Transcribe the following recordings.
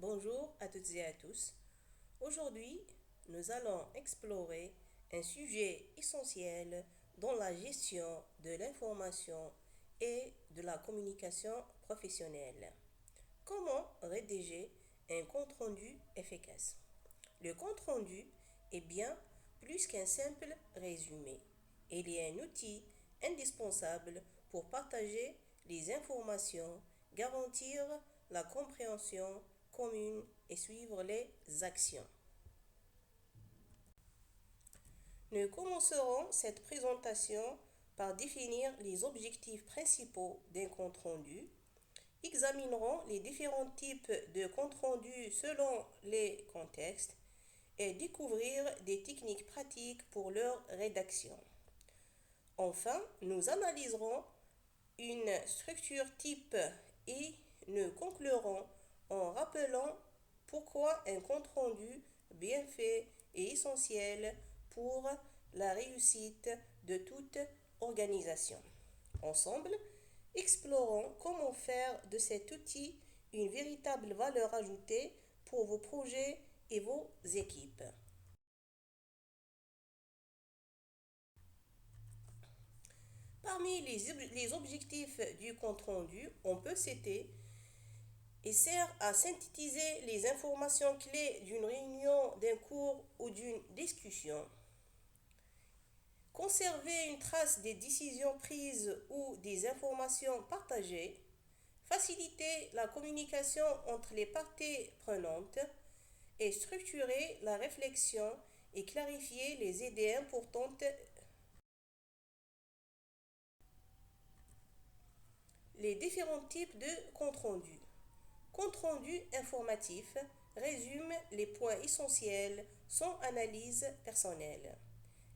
Bonjour à toutes et à tous. Aujourd'hui, nous allons explorer un sujet essentiel dans la gestion de l'information et de la communication professionnelle. Comment rédiger un compte-rendu efficace? Le compte-rendu est bien plus qu'un simple résumé. Il est un outil indispensable pour partager les informations, garantir la compréhension commune et suivre les actions. Nous commencerons cette présentation par définir les objectifs principaux d'un compte-rendu, examinerons les différents types de compte-rendu selon les contextes et découvrir des techniques pratiques pour leur rédaction. Enfin, nous analyserons une structure type et nous conclurons en rappelant pourquoi un compte-rendu bien fait est essentiel pour la réussite de toute organisation. Ensemble, explorons comment faire de cet outil une véritable valeur ajoutée pour vos projets et vos équipes. Parmi les objectifs du compte-rendu, on peut citer et sert à synthétiser les informations clés d'une réunion, d'un cours ou d'une discussion. Conserver une trace des décisions prises ou des informations partagées. Faciliter la communication entre les parties prenantes et structurer la réflexion et clarifier les idées importantes. Les différents types de compte-rendu. Compte-rendu informatif résume les points essentiels sans analyse personnelle.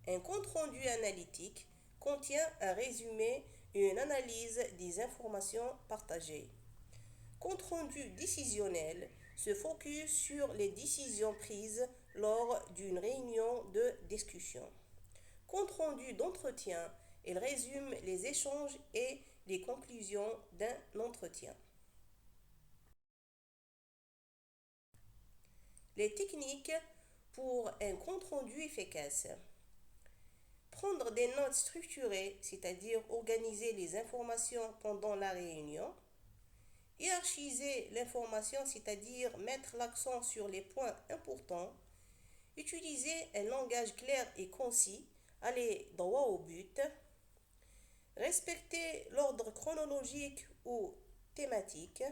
Un compte-rendu analytique contient un résumé et une analyse des informations partagées. Compte-rendu décisionnel se focus sur les décisions prises lors d'une réunion de discussion. Compte-rendu d'entretien, il résume les échanges et les conclusions d'un entretien. Les techniques pour un compte-rendu efficace. Prendre des notes structurées, c'est-à-dire organiser les informations pendant la réunion. Hiérarchiser l'information, c'est-à-dire mettre l'accent sur les points importants. Utiliser un langage clair et concis, aller droit au but. Respecter l'ordre chronologique ou thématique.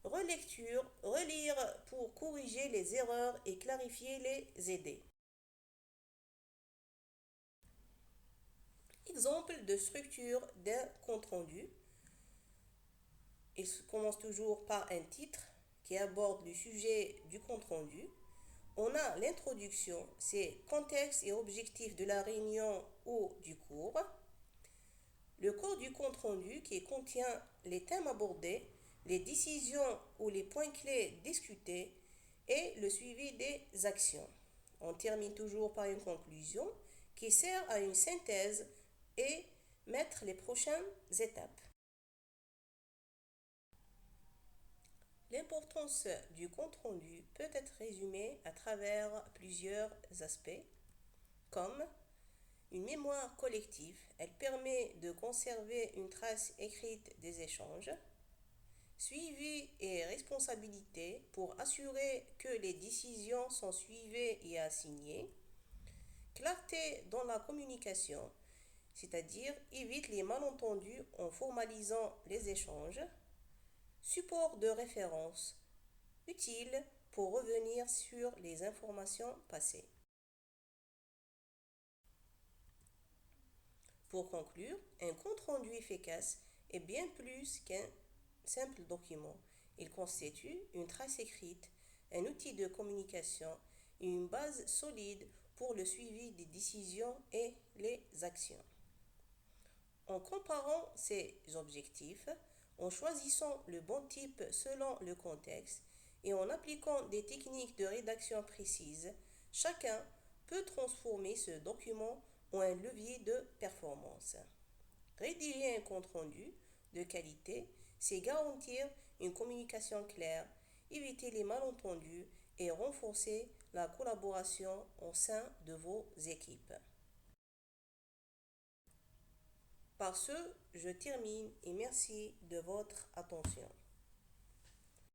Relecture, relire pour corriger les erreurs et clarifier les idées. Exemple de structure d'un compte-rendu. Il commence toujours par un titre qui aborde le sujet du compte-rendu. On a l'introduction, c'est contexte et objectif de la réunion ou du cours. Le corps du compte-rendu qui contient les thèmes abordés, les décisions ou les points clés discutés et le suivi des actions. On termine toujours par une conclusion qui sert à une synthèse et mettre les prochaines étapes. L'importance du compte-rendu peut être résumée à travers plusieurs aspects, comme une mémoire collective. Elle permet de conserver une trace écrite des échanges. Suivi et responsabilité pour assurer que les décisions sont suivies et assignées. Clarté dans la communication, c'est-à-dire évite les malentendus en formalisant les échanges. Support de référence, utile pour revenir sur les informations passées. Pour conclure, un compte-rendu efficace est bien plus qu'un simple document. Il constitue une trace écrite, un outil de communication et une base solide pour le suivi des décisions et les actions. En comparant ces objectifs, en choisissant le bon type selon le contexte et en appliquant des techniques de rédaction précises, chacun peut transformer ce document en un levier de performance. Rédiger un compte-rendu de qualité, c'est garantir une communication claire, éviter les malentendus et renforcer la collaboration au sein de vos équipes. Par ce, je termine et merci de votre attention.